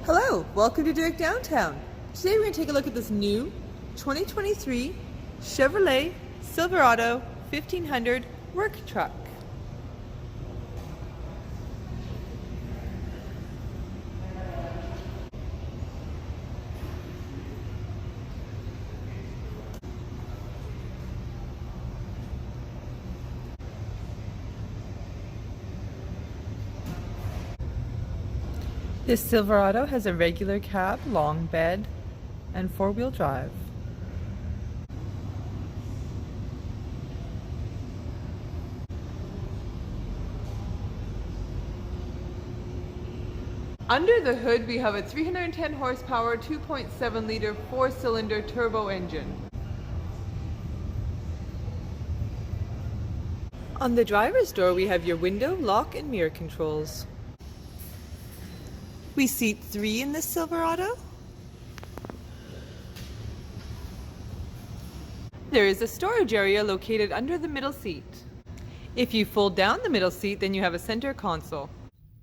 Hello, welcome to DueckDowntown. Today we're going to take a look at this new 2023 Chevrolet Silverado 1500 work truck. This Silverado has a regular cab, long bed, and four-wheel drive. Under the hood we have a 310 horsepower, 2.7 liter, 4-cylinder turbo engine. On the driver's door we have your window, lock, and mirror controls. We seat 3 in this Silverado. There is a storage area located under the middle seat. If you fold down the middle seat, then you have a center console.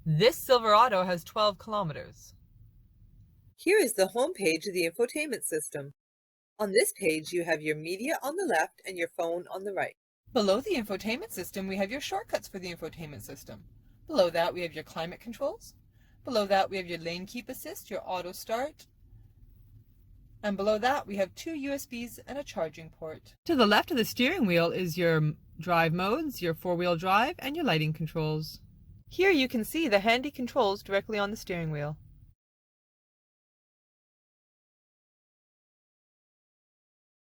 This Silverado has 12 kilometers. Here is the home page of the infotainment system. On this page, you have your media on the left and your phone on the right. Below the infotainment system, we have your shortcuts for the infotainment system. Below that, we have your climate controls. Below that, we have your lane keep assist, your auto start. And below that, we have 2 USBs and a charging port. To the left of the steering wheel is your drive modes, your 4-wheel drive, and your lighting controls. Here you can see the handy controls directly on the steering wheel.